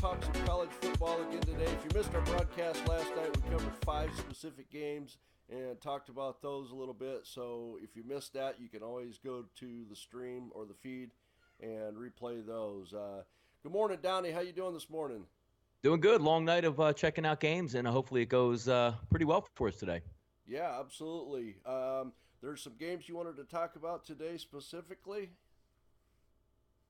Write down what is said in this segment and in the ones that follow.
talk some college football again today. If you missed our broadcast last night, we covered 5 specific games and talked about those a little bit. So if you missed that, you can always go to the stream or the feed and replay those. Good morning, Donnie. How you doing this morning? Doing good. Long night of checking out games, and hopefully it goes pretty well for us today. Yeah, absolutely. There's some games you wanted to talk about today specifically?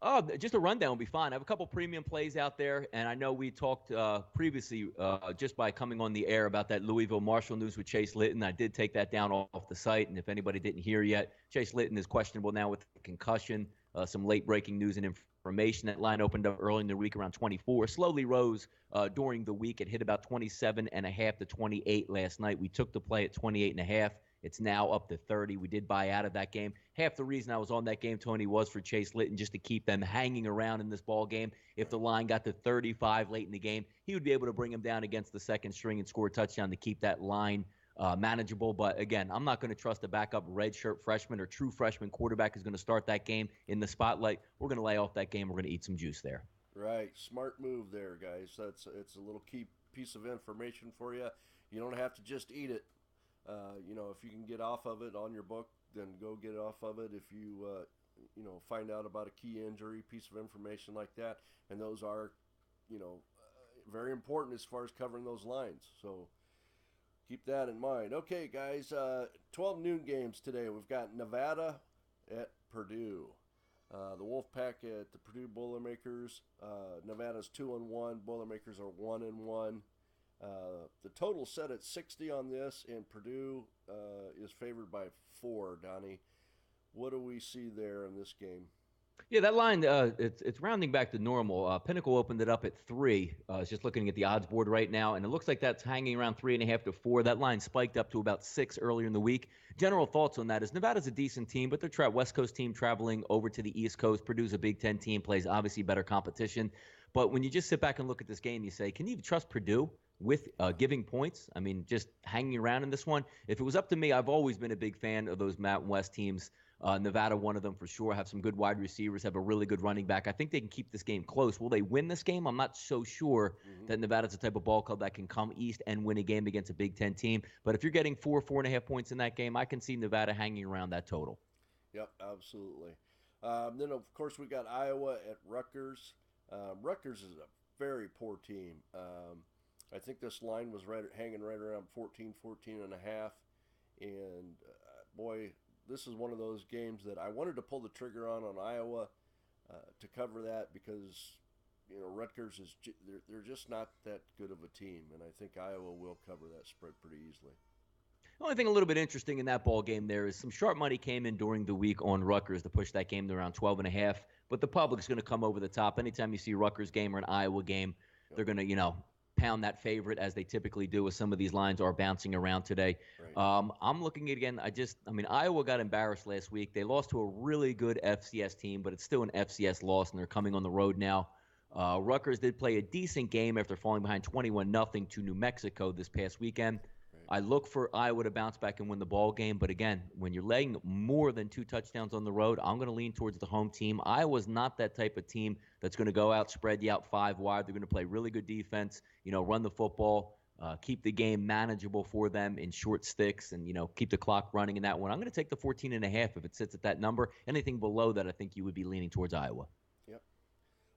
Oh, just a rundown will be fine. I have a couple premium plays out there, and I know we talked previously just by coming on the air about that Louisville Marshall news with Chase Litton. I did take that down off the site, and if anybody didn't hear yet, Chase Litton is questionable now with concussion. Some late-breaking news and information. That line opened up early in the week around 24. Slowly rose during the week. It hit about 27.5 to 28 last night. We took the play at 28.5. It's now up to 30. We did buy out of that game. Half the reason I was on that game, Tony, was for Chase Litton, just to keep them hanging around in this ball game. If the line got to 35 late in the game, he would be able to bring him down against the second string and score a touchdown to keep that line manageable. But again, I'm not going to trust a backup redshirt freshman or true freshman quarterback who's going to start that game in the spotlight. We're going to lay off that game. We're going to eat some juice there. Right. Smart move there, guys. It's a little key piece of information for you. You don't have to just eat it. If you can get off of it on your book, then go get off of it. If you, find out about a key injury, piece of information like that, and those are, very important as far as covering those lines. So keep that in mind. Okay, guys, 12 noon games today. We've got Nevada at Purdue. The Wolfpack at the Purdue Boilermakers. Nevada's 2-1. Boilermakers are 1-1. The total set at 60 on this, and Purdue is favored by 4, Donnie. What do we see there in this game? Yeah, that line, it's rounding back to normal. Pinnacle opened it up at 3. It's just looking at the odds board right now, and it looks like that's hanging around 3.5 to 4. That line spiked up to about 6 earlier in the week. General thoughts on that is Nevada's a decent team, but they're West Coast team traveling over to the East Coast. Purdue's a Big Ten team, plays obviously better competition. But when you just sit back and look at this game, you say, can you trust Purdue with giving points? I mean, just hanging around in this one. If it was up to me, I've always been a big fan of those Mountain West teams. Nevada, one of them for sure, have some good wide receivers, have a really good running back. I think they can keep this game close. Will they win this game? I'm not so sure that Nevada's the type of ball club that can come east and win a game against a Big Ten team. But if you're getting 4.5 points in that game, I can see Nevada hanging around that total. Yep, absolutely. Then, of course, we got Iowa at Rutgers. Rutgers is a very poor team. I think this line was hanging right around 14 and a half. And, boy, this is one of those games that I wanted to pull the trigger on Iowa to cover that because, Rutgers they're just not that good of a team. And I think Iowa will cover that spread pretty easily. The only thing a little bit interesting in that ball game there is some sharp money came in during the week on Rutgers to push that game to around 12.5. But the public's going to come over the top. Anytime you see a Rutgers game or an Iowa game, they're going to, pound that favorite as they typically do, as some of these lines are bouncing around today. Right. I'm looking at, again, Iowa got embarrassed last week. They lost to a really good FCS team, but it's still an FCS loss, and they're coming on the road now. Rutgers did play a decent game after falling behind 21-0 to New Mexico this past weekend. Right. I look for Iowa to bounce back and win the ball game, but again, when you're laying more than 2 touchdowns on the road, I'm going to lean towards the home team. Iowa's not that type of team that's going to go out, spread you out 5 wide. They're going to play really good defense, run the football, keep the game manageable for them in short sticks, and, keep the clock running in that one. I'm going to take the 14.5 if it sits at that number. Anything below that, I think you would be leaning towards Iowa. Yep.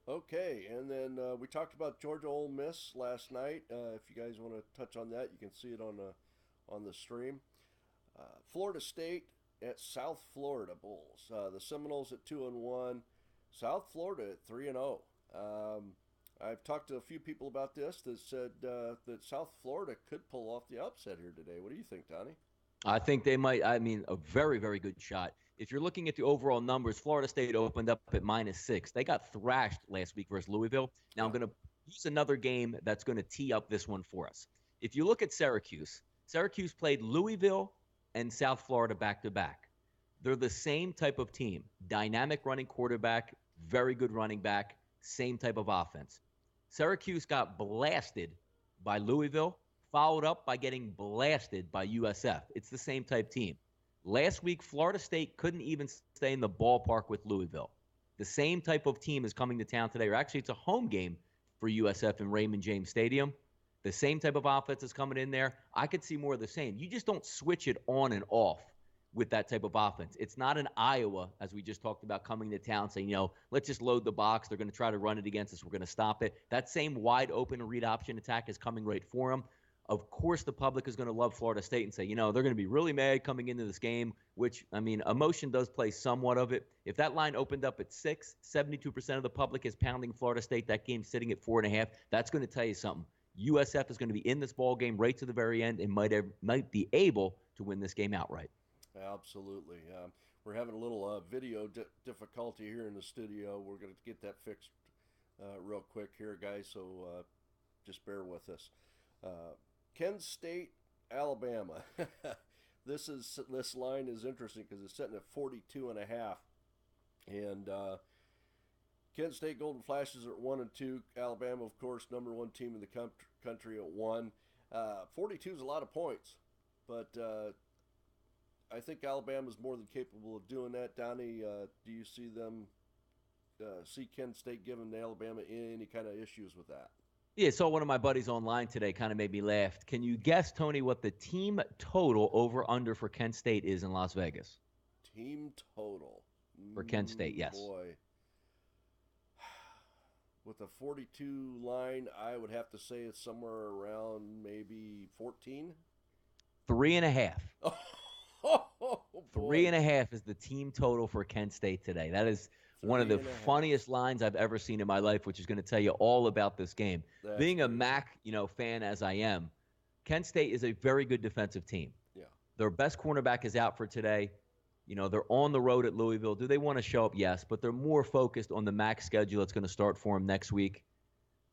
Okay, and then we talked about Georgia Ole Miss last night. If you guys want to touch on that, you can see it on the stream. Florida State at South Florida Bulls. The Seminoles at 2-1. South Florida at 3-0. I've talked to a few people about this that said that South Florida could pull off the upset here today. What do you think, Donnie? I think they might. A very, very good shot. If you're looking at the overall numbers, Florida State opened up at -6. They got thrashed last week versus Louisville. Now I'm going to use another game that's going to tee up this one for us. If you look at Syracuse played Louisville and South Florida back-to-back. They're the same type of team. Dynamic running quarterback, very good running back, same type of offense. Syracuse got blasted by Louisville, followed up by getting blasted by USF. It's the same type team. Last week, Florida State couldn't even stay in the ballpark with Louisville. The same type of team is coming to town today, or actually it's a home game for USF in Raymond James Stadium. The same type of offense is coming in there. I could see more of the same. You just don't switch it on and off with that type of offense. It's not an Iowa, as we just talked about, coming to town saying, let's just load the box. They're going to try to run it against us. We're going to stop it. That same wide open read option attack is coming right for them. Of course, the public is going to love Florida State and say, they're going to be really mad coming into this game, which, emotion does play somewhat of it. If that line opened up at 6, 72% of the public is pounding Florida State. That game's sitting at 4.5. That's going to tell you something. USF is going to be in this ball game right to the very end and might be able to win this game outright. Absolutely. We're having a little video difficulty here in the studio. We're going to get that fixed real quick here, guys, so just bear with us. Kent State, Alabama. This line is interesting because it's sitting at 42.5, and Kent State Golden Flashes are at 1-2. Alabama, of course, number 1 team in the country at 1. 42 is a lot of points, but I think Alabama is more than capable of doing that. Donnie, do you see them see Kent State giving Alabama any kind of issues with that? Yeah, saw one of my buddies online today, kind of made me laugh. Can you guess, Tony, what the team total over-under for Kent State is in Las Vegas? Team total? For Kent State, yes. Boy. With a 42 line, I would have to say it's somewhere around maybe 14? 3.5. Oh, 3.5 is the team total for Kent State today. That is one of the funniest lines I've ever seen in my life, which is going to tell you all about this game. That's Being a crazy. MAC, fan as I am, Kent State is a very good defensive team. Yeah. Their best cornerback is out for today. They're on the road at Louisville. Do they want to show up? Yes, but they're more focused on the MAC schedule that's going to start for them next week.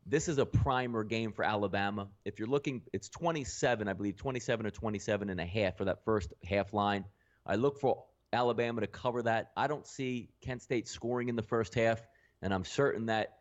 This is a primer game for Alabama. If you're looking, it's 27, I believe, 27 or 27.5 for that first half line. I look for Alabama to cover that. I don't see Kent State scoring in the first half, and I'm certain that,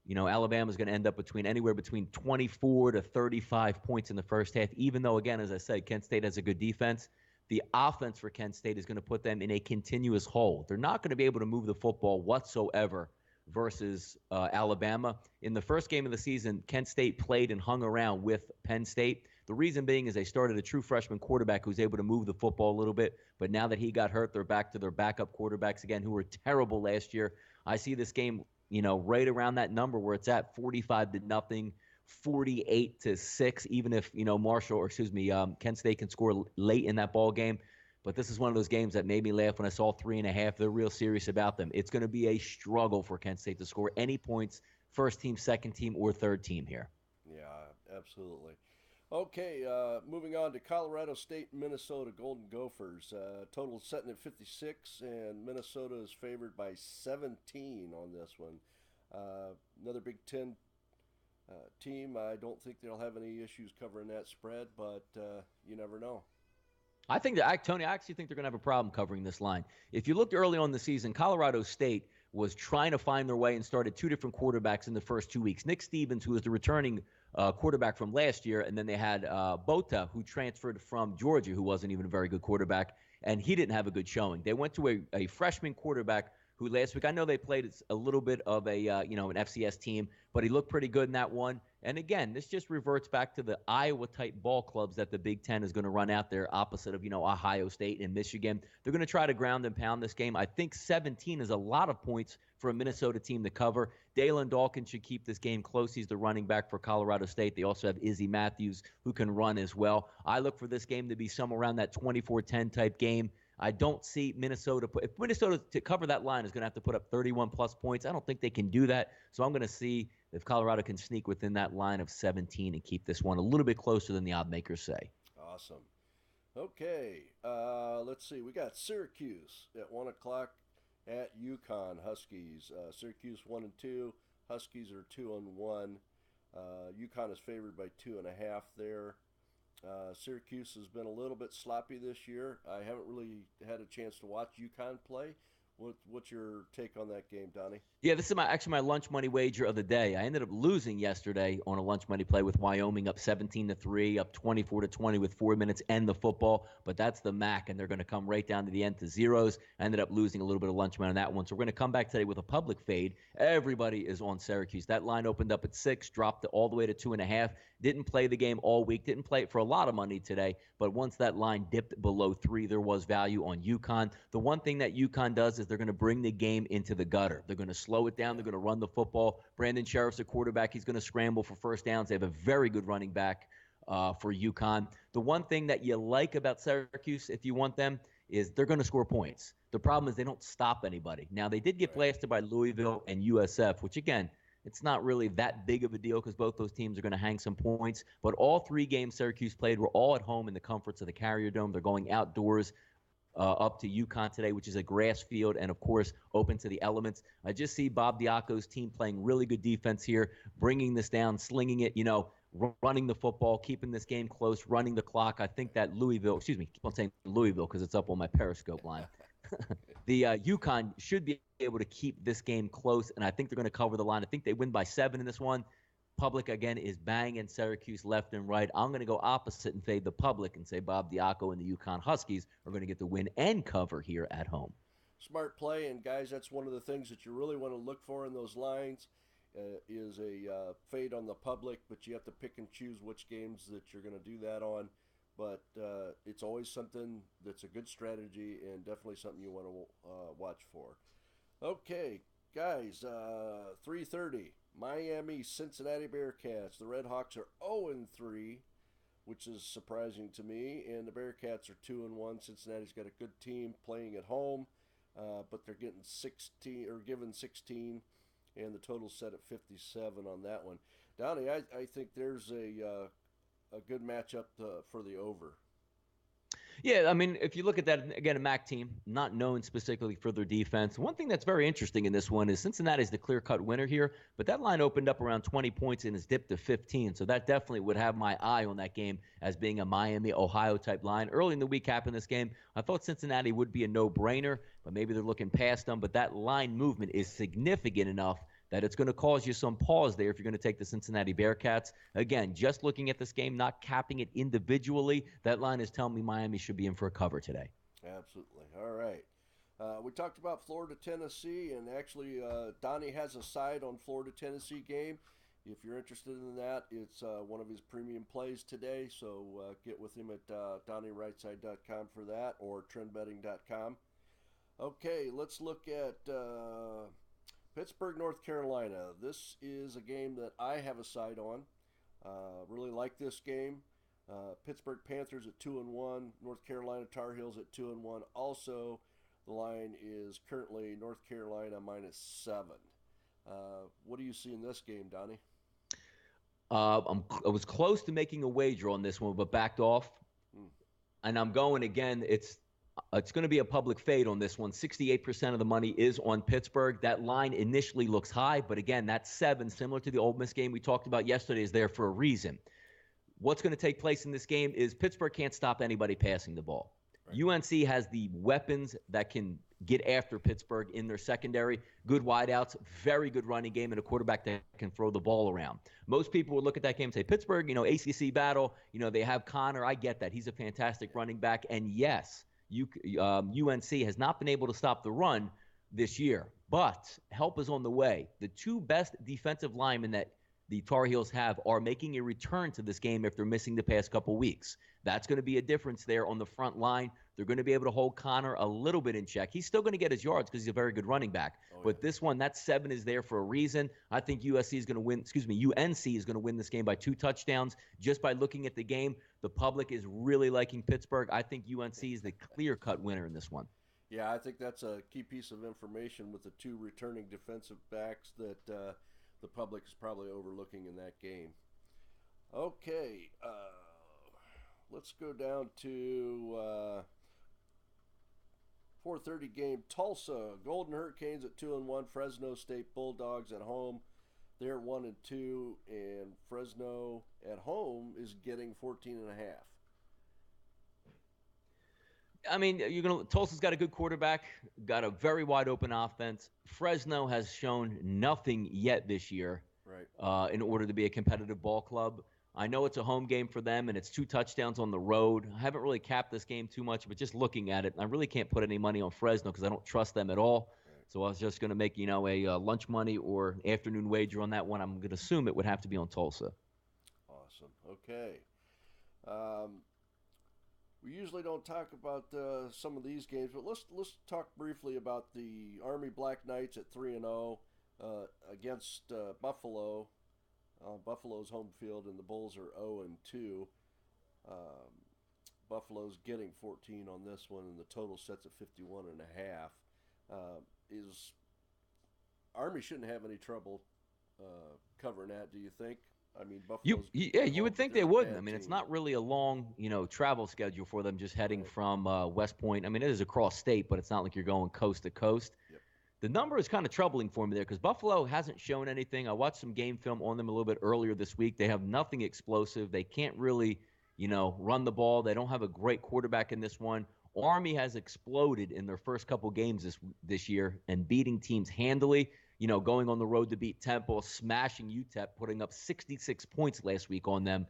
Alabama's going to end up anywhere between 24 to 35 points in the first half, even though, again, as I said, Kent State has a good defense. The offense for Kent State is going to put them in a continuous hole. They're not going to be able to move the football whatsoever versus Alabama. In the first game of the season, Kent State played and hung around with Penn State. The reason being is they started a true freshman quarterback who's able to move the football a little bit, but now that he got hurt, they're back to their backup quarterbacks again, who were terrible last year. I see this game, right around that number where it's at 45-0, 48-6, even if, Kent State can score late in that ball game. But this is one of those games that made me laugh when I saw 3.5. They're real serious about them. It's going to be a struggle for Kent State to score any points, first team, second team, or third team here. Yeah, absolutely. Okay, moving on to Colorado State and Minnesota Golden Gophers. Total setting at 56, and Minnesota is favored by 17 on this one. Another Big Ten team. I don't think they'll have any issues covering that spread, but you never know. I think that, Tony, I actually think they're going to have a problem covering this line. If you looked early on in the season, Colorado State was trying to find their way and started 2 different quarterbacks in the first 2 weeks. Nick Stevens, who was the returning quarterback from last year, and then they had Bota, who transferred from Georgia, who wasn't even a very good quarterback, and he didn't have a good showing. They went to a freshman quarterback who last week, I know they played a little bit of an FCS team, but he looked pretty good in that one. And again, this just reverts back to the Iowa-type ball clubs that the Big Ten is going to run out there, opposite of, Ohio State and Michigan. They're going to try to ground and pound this game. I think 17 is a lot of points for a Minnesota team to cover. Dalen Dawkins should keep this game close. He's the running back for Colorado State. They also have Izzy Matthews, who can run as well. I look for this game to be somewhere around that 24-10 type game. I don't see Minnesota if Minnesota to cover that line is going to have to put up 31-plus points. I don't think they can do that. So I'm going to see if Colorado can sneak within that line of 17 and keep this one a little bit closer than the odd makers say. Awesome. Okay, let's see. We got Syracuse at 1 o'clock at UConn Huskies. Syracuse 1-2. Huskies are 2-1. UConn is favored by 2.5 there. Syracuse has been a little bit sloppy this year. I haven't really had a chance to watch UConn play. What's your take on that game, Donnie? Yeah, this is actually my lunch money wager of the day. I ended up losing yesterday on a lunch money play with Wyoming up 17-3, up 24-20 with 4 minutes and the football. But that's the MAC, and they're going to come right down to the end to zeros. I ended up losing a little bit of lunch money on that one. So we're going to come back today with a public fade. Everybody is on Syracuse. That line opened up at 6, dropped all the way to 2.5. Didn't play the game all week. Didn't play it for a lot of money today. But once that line dipped below 3, there was value on UConn. The one thing that UConn does is they're going to bring the game into the gutter. They're going to slow it down. They're going to run the football. Brandon Sheriff's a quarterback. He's going to scramble for first downs. They have a very good running back for UConn. The one thing that you like about Syracuse, if you want them, is they're going to score points. The problem is they don't stop anybody. Now, they did get blasted by Louisville and USF, which, again, it's not really that big of a deal because both those teams are going to hang some points. But all 3 games Syracuse played were all at home in the comforts of the Carrier Dome. They're going outdoors up to UConn today, which is a grass field and, of course, open to the elements. I just see Bob Diaco's team playing really good defense here, bringing this down, slinging it, running the football, keeping this game close, running the clock. I think that keep on saying Louisville because it's up on my Periscope line. The UConn should be able to keep this game close, and I think they're going to cover the line. I think they win by 7 in this one. Public, again, is banging Syracuse left and right. I'm going to go opposite and fade the public and say Bob Diaco and the UConn Huskies are going to get the win and cover here at home. Smart play, and guys, that's one of the things that you really want to look for in those lines is a fade on the public, but you have to pick and choose which games that you're going to do that on. But it's always something that's a good strategy and definitely something you want to watch for. Okay, guys, 3:30. Miami, Cincinnati Bearcats. The Red Hawks are 0-3, which is surprising to me, and the Bearcats are 2-1. Cincinnati's got a good team playing at home, but they're getting given 16, and the total's set at 57 on that one. Donnie, I think there's a good matchup for the over. Yeah, I mean, if you look at that, again, a MAC team, not known specifically for their defense. One thing that's very interesting in this one is Cincinnati's the clear-cut winner here, but that line opened up around 20 points and has dipped to 15, so that definitely would have my eye on that game as being a Miami, Ohio-type line. Early in the week, in this game, I thought Cincinnati would be a no-brainer, but maybe they're looking past them, but that line movement is significant enough that it's going to cause you some pause there if you're going to take the Cincinnati Bearcats. Again, just looking at this game, not capping it individually, that line is telling me Miami should be in for a cover today. Absolutely. All right. We talked about Florida, Tennessee, and actually Donnie has a side on Florida-Tennessee game. If you're interested in that, it's one of his premium plays today, so get with him at DonnieRightSide.com for that or TrendBetting.com. Okay, let's look at Pittsburgh, North Carolina. This is a game that I have a side on. Really like this game. Pittsburgh Panthers at 2-1. North Carolina Tar Heels at 2-1. Also, the line is currently North Carolina -7. What do you see in this game, Donnie? I was close to making a wager on this one, but backed off. And I'm going again. It's going to be a public fade on this one. 68% of the money is on Pittsburgh. That line initially looks high, but again, that 7, similar to the Ole Miss game we talked about yesterday, is there for a reason. What's going to take place in this game is Pittsburgh can't stop anybody passing the ball. Right. UNC has the weapons that can get after Pittsburgh in their secondary. Good wideouts, very good running game, and a quarterback that can throw the ball around. Most people would look at that game and say, Pittsburgh, ACC battle, they have Connor. I get that. He's a fantastic running back. And yes, UNC has not been able to stop the run this year, but help is on the way. The 2 best defensive linemen that the Tar Heels have are making a return to this game if they're missing the past couple weeks. That's going to be a difference there on the front line. They're going to be able to hold Connor a little bit in check. He's still going to get his yards because he's a very good running back. But this one, that 7 is there for a reason. I think UNC is going to win this game by 2 touchdowns. Just by looking at the game, the public is really liking Pittsburgh. I think UNC is the clear-cut winner in this one. Yeah, I think that's a key piece of information with the 2 returning defensive backs that the public is probably overlooking in that game. Okay, let's go down to 4:30 game. Tulsa Golden Hurricanes at 2-1. Fresno State Bulldogs at home. They're 1-2, and Fresno at home is getting 14.5. I mean, Tulsa's got a good quarterback, got a very wide open offense. Fresno has shown nothing yet this year, Right. in order to be a competitive ball club. I know it's a home game for them, and it's 2 touchdowns on the road. I haven't really capped this game too much, but just looking at it, I really can't put any money on Fresno because I don't trust them at all. Right. So I was just going to make, a lunch money or afternoon wager on that one. I'm going to assume it would have to be on Tulsa. Awesome. Okay. Um, we usually don't talk about some of these games, but let's talk briefly about the Army Black Knights at 3-0 against Buffalo. Buffalo's home field, and the Bulls are 0-2. Buffalo's getting 14 on this one, and the total sets at 51.5. Is Army shouldn't have any trouble covering that? Do you think? I mean, You would think they wouldn't. I mean, it's not really a long, travel schedule for them just heading from West Point. I mean, it is across state, but it's not like you're going coast to coast. Yep. The number is kind of troubling for me there because Buffalo hasn't shown anything. I watched some game film on them a little bit earlier this week. They have nothing explosive. They can't really, run the ball. They don't have a great quarterback in this one. Army has exploded in their first couple games this year and beating teams handily. Going on the road to beat Temple, smashing UTEP, putting up 66 points last week on them.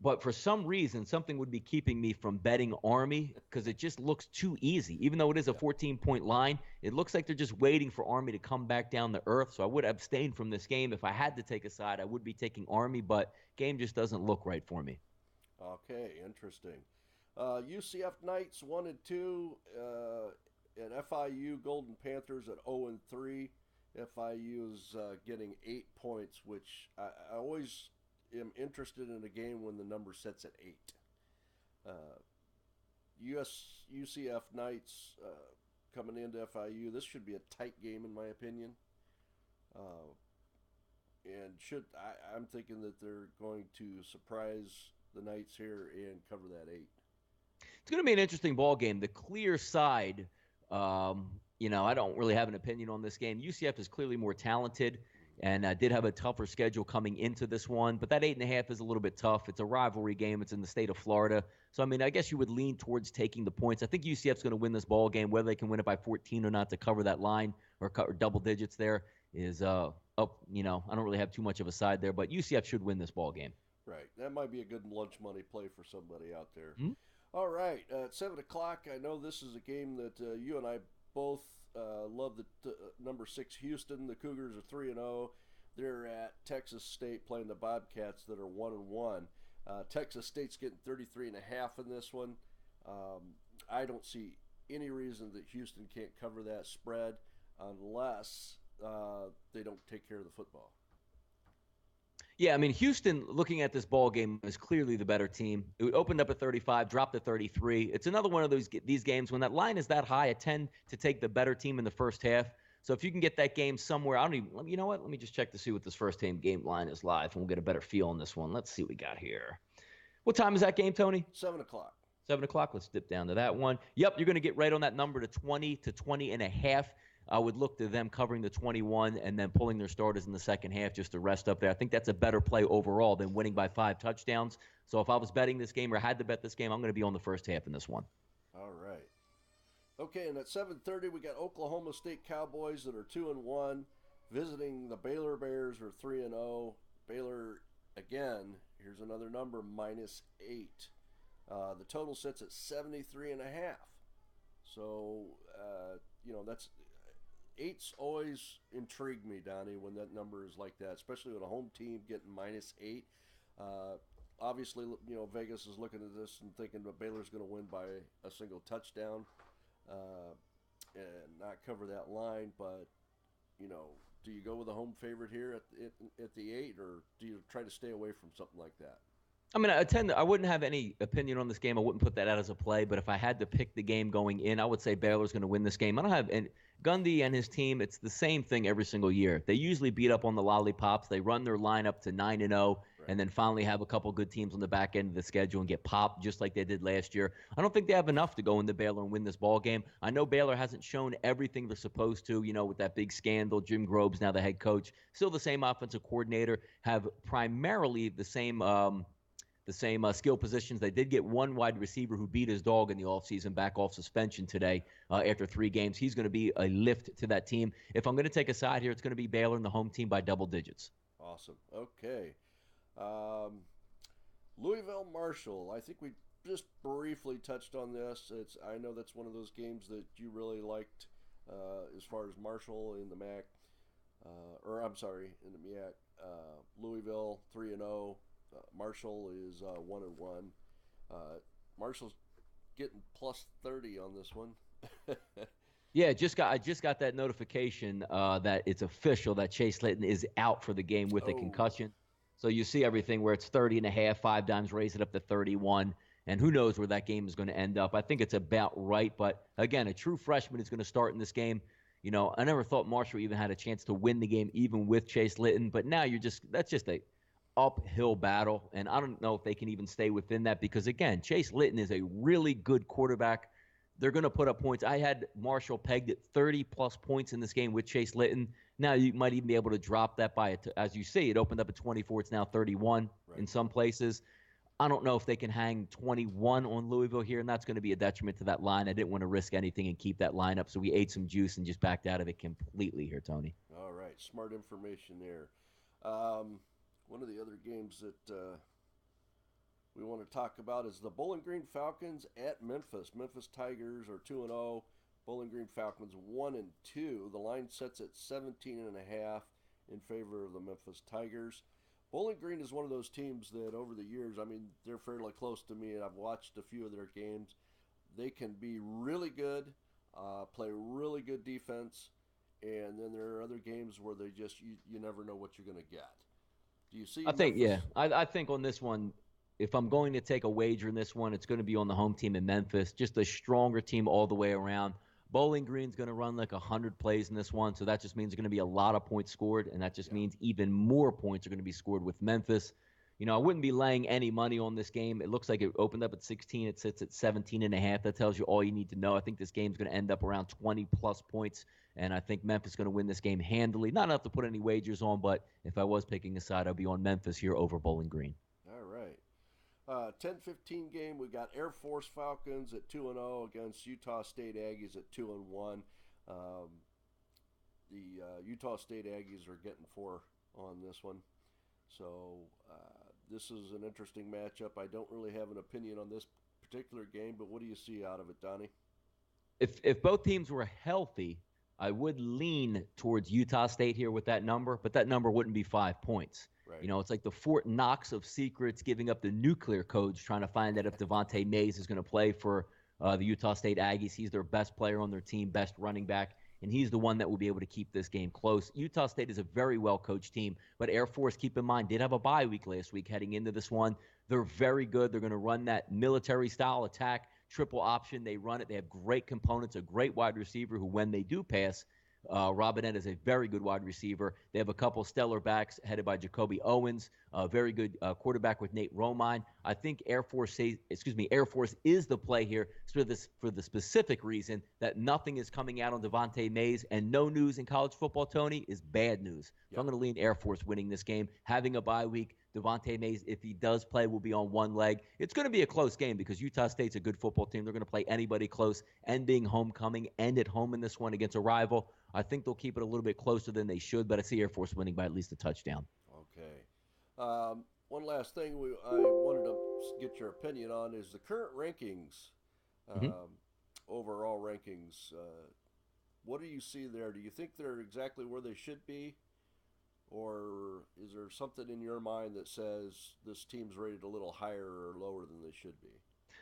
But for some reason, something would be keeping me from betting Army because it just looks too easy. Even though it is a 14-point line, it looks like they're just waiting for Army to come back down to earth. So I would abstain from this game. If I had to take a side, I would be taking Army, but game just doesn't look right for me. Okay, interesting. UCF Knights 1-2 at FIU. Golden Panthers at 0-3. FIU is getting 8 points, which I always am interested in a game when the number sets at 8. UCF Knights coming into FIU. This should be a tight game in my opinion. I'm thinking that they're going to surprise the Knights here and cover that 8. It's going to be an interesting ball game. The clear side, I don't really have an opinion on this game. UCF is clearly more talented and did have a tougher schedule coming into this one, but that 8.5 is a little bit tough. It's a rivalry game. It's in the state of Florida. So, I mean, I guess you would lean towards taking the points. I think UCF's going to win this ball game. Whether they can win it by 14 or not to cover that line or double digits there is up. I don't really have too much of a side there, but UCF should win this ball game. Right. That might be a good lunch money play for somebody out there. Mm-hmm. All right. At 7 o'clock, I know this is a game that you and I both love. The number 6 Houston. The Cougars are 3-0. They're at Texas State playing the Bobcats that are 1-1. Texas State's getting 33.5 in this one. I don't see any reason that Houston can't cover that spread unless they don't take care of the football. Yeah, I mean, Houston, looking at this ball game, is clearly the better team. It opened up at 35, dropped to 33. It's another one of these games when that line is that high, I tend to take the better team in the first half. So if you can get that game somewhere, you know what? Let me just check to see what this first game line is live, and we'll get a better feel on this one. Let's see what we got here. What time is that game, Tony? 7 o'clock. 7 o'clock. Let's dip down to that one. Yep, you're going to get right on that number to 20 to 20.5. I would look to them covering the 21 and then pulling their starters in the second half just to rest up there. I think that's a better play overall than winning by 5 touchdowns. So if I was betting this game or had to bet this game, I'm going to be on the first half in this one. All right. Okay, and at 7:30 we got Oklahoma State Cowboys that are 2-1 visiting the Baylor Bears who are 3-0. Baylor again. Here's another number -8. The total sits at 73.5. So that's 8's always intrigued me, Donnie, when that number is like that, especially with a home team getting -8. Obviously, Vegas is looking at this and thinking that Baylor's going to win by a single touchdown and not cover that line. But, do you go with a home favorite here at the 8, or do you try to stay away from something like that? I mean, I wouldn't have any opinion on this game. I wouldn't put that out as a play. But if I had to pick the game going in, I would say Baylor's going to win this game. I don't have Gundy and his team. It's the same thing every single year. They usually beat up on the lollipops. They run their lineup to 9-0, and then finally have a couple good teams on the back end of the schedule and get popped just like they did last year. I don't think they have enough to go into Baylor and win this ball game. I know Baylor hasn't shown everything they're supposed to. With that big scandal. Jim Grobe's now the head coach. Still the same offensive coordinator. Have primarily the same the same skill positions. They did get one wide receiver who beat his dog in the offseason back off suspension today after 3 games. He's going to be a lift to that team. If I'm going to take a side here, it's going to be Baylor and the home team by double digits. Awesome. Okay. Louisville Marshall. I think we just briefly touched on this. I know that's one of those games that you really liked as far as Marshall in the MAC. In the MEAC. Louisville 3-0. Marshall is 1-1. Marshall's getting plus 30 on this one. Yeah, I just got that notification that it's official that Chase Litton is out for the game with a concussion. So you see everything where it's 30.5, 5 dimes, raise it up to 31, and who knows where that game is going to end up. I think it's about right, but again, a true freshman is going to start in this game. You know, I never thought Marshall even had a chance to win the game even with Chase Litton, but now that's just a uphill battle, and I don't know if they can even stay within that because, again, Chase Litton is a really good quarterback. They're going to put up points. I had Marshall pegged at 30-plus points in this game with Chase Litton. Now you might even be able to drop that by, as you see, it opened up at 24. It's now 31 in some places. I don't know if they can hang 21 on Louisville here, and that's going to be a detriment to that line. I didn't want to risk anything and keep that line up, so we ate some juice and just backed out of it completely here, Tony. All right, smart information there. One of the other games that we want to talk about is the Bowling Green Falcons at Memphis. Memphis Tigers are 2-0. Bowling Green Falcons 1-2. The line sets at 17.5 in favor of the Memphis Tigers. Bowling Green is one of those teams that over the years, I mean, they're fairly close to me, and I've watched a few of their games. They can be really good, play really good defense, and then there are other games where they just you never know what you're going to get. Do you see? I think on this one, if I'm going to take a wager in this one, it's going to be on the home team in Memphis. Just a stronger team all the way around. Bowling Green's going to run like 100 plays in this one, so that just means there's going to be a lot of points scored, and that just means even more points are going to be scored with Memphis. You know, I wouldn't be laying any money on this game. It looks like it opened up at 16. It sits at 17.5. That tells you all you need to know. I think this game's going to end up around 20-plus points, and I think Memphis is going to win this game handily. Not enough to put any wagers on, but if I was picking a side, I'd be on Memphis here over Bowling Green. All right. 10-15 game, we got Air Force Falcons at 2-0 against Utah State Aggies at 2-1. The Utah State Aggies are getting 4 on this one. So this is an interesting matchup. I don't really have an opinion on this particular game, but what do you see out of it, Donnie? If both teams were healthy, I would lean towards Utah State here with that number, but that number wouldn't be 5 points. Right. You know, it's like the Fort Knox of secrets, giving up the nuclear codes, trying to find out if Devontae Mays is going to play for the Utah State Aggies. He's their best player on their team, best running back, and he's the one that will be able to keep this game close. Utah State is a very well-coached team, but Air Force, keep in mind, did have a bye week last week heading into this one. They're very good. They're going to run that military-style attack, triple option. They run it. They have great components, a great wide receiver who, when they do pass, Robinette is a very good wide receiver. They have a couple stellar backs headed by Jacoby Owens, a very good quarterback with Nate Romine. I think Air Force is the play here for the specific reason that nothing is coming out on Devontae Mays, and no news in college football, Tony, is bad news. So I'm going to lean Air Force winning this game, having a bye week. Devontae Mays, if he does play, will be on one leg. It's going to be a close game because Utah State's a good football team. They're going to play anybody close, and being homecoming and at home in this one against a rival, I think they'll keep it a little bit closer than they should, but I see Air Force winning by at least a touchdown. Okay. One last thing I wanted to get your opinion on is the current rankings, overall rankings. What do you see there? Do you think they're exactly where they should be? Or is there something in your mind that says this team's rated a little higher or lower than they should be?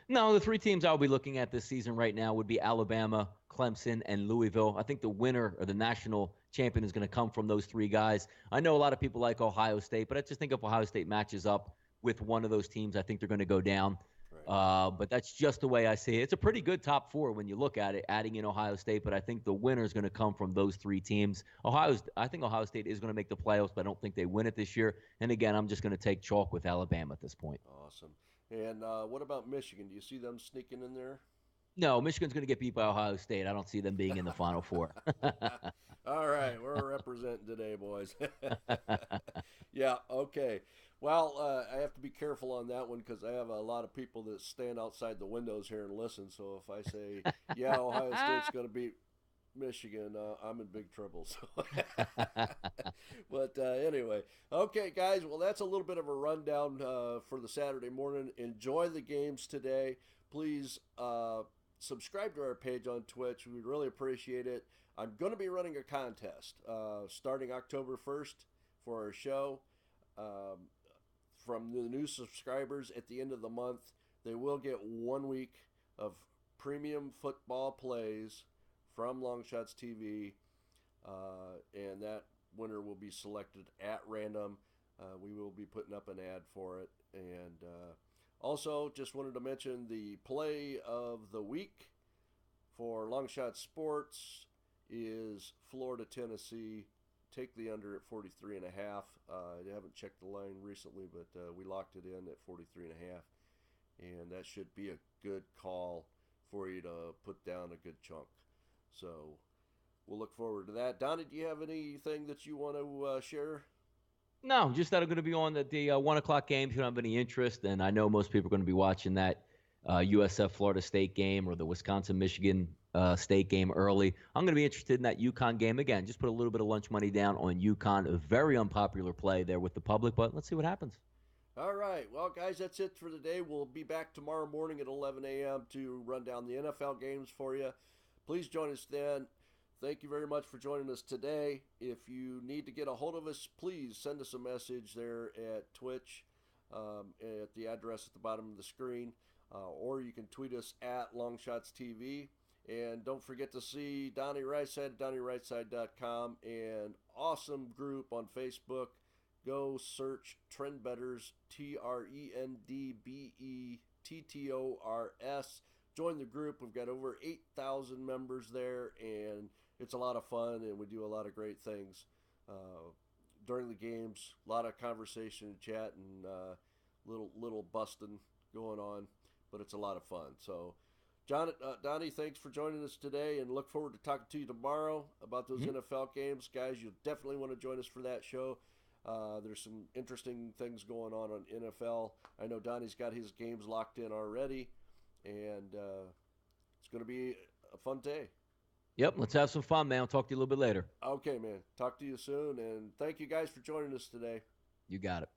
No, the 3 teams I'll be looking at this season right now would be Alabama, Clemson, and Louisville. I think the winner or the national champion is going to come from those 3 guys. I know a lot of people like Ohio State, but I just think if Ohio State matches up with one of those teams, I think they're going to go down. Right. But that's just the way I see it. It's a pretty good top 4 when you look at it, adding in Ohio State, but I think the winner is going to come from those 3 teams. I think Ohio State is going to make the playoffs, but I don't think they win it this year. And again, I'm just going to take chalk with Alabama at this point. Awesome. And what about Michigan? Do you see them sneaking in there? No, Michigan's going to get beat by Ohio State. I don't see them being in the Final Four. All right, we're representing today, boys. Yeah, okay. Well, I have to be careful on that one because I have a lot of people that stand outside the windows here and listen. So if I say, yeah, Ohio State's going to beat Michigan, I'm in big trouble. So, but anyway, okay, guys. Well, that's a little bit of a rundown for the Saturday morning. Enjoy the games today. Please subscribe to our page on Twitch. We'd really appreciate it. I'm going to be running a contest starting October 1st for our show. Um, from the new subscribers at the end of the month, they will get 1 week of premium football plays from Longshots TV, and that winner will be selected at random. We will be putting up an ad for it, and also just wanted to mention the play of the week for Longshot Sports is Florida Tennessee. Take the under at 43.5. I haven't checked the line recently, but we locked it in at 43.5, and that should be a good call for you to put down a good chunk. So we'll look forward to that. Donnie, do you have anything that you want to share? No, just that I'm going to be on the 1 o'clock game if you don't have any interest. And I know most people are going to be watching that USF Florida State game or the Wisconsin Michigan State game early. I'm going to be interested in that UConn game. Again, just put a little bit of lunch money down on UConn. A very unpopular play there with the public, but let's see what happens. All right. Well, guys, that's it for today. We'll be back tomorrow morning at 11 a.m. to run down the NFL games for you. Please join us then. Thank you very much for joining us today. If you need to get a hold of us, please send us a message there at Twitch at the address at the bottom of the screen, or you can tweet us at LongShotsTV. And don't forget to see Donnie RightSide at DonnieRightSide.com, and awesome group on Facebook. Go search Trendbetters, TrendBettors. Join the group. We've got over 8,000 members there, and it's a lot of fun, and we do a lot of great things during the games. A lot of conversation and chat and little busting going on, but it's a lot of fun. So, Donnie, thanks for joining us today, and look forward to talking to you tomorrow about those NFL games. Guys, you'll definitely want to join us for that show. There's some interesting things going on NFL. I know Donnie's got his games locked in already, and it's going to be a fun day. Yep, let's have some fun, man. I'll talk to you a little bit later. Okay, man. Talk to you soon, and thank you guys for joining us today. You got it.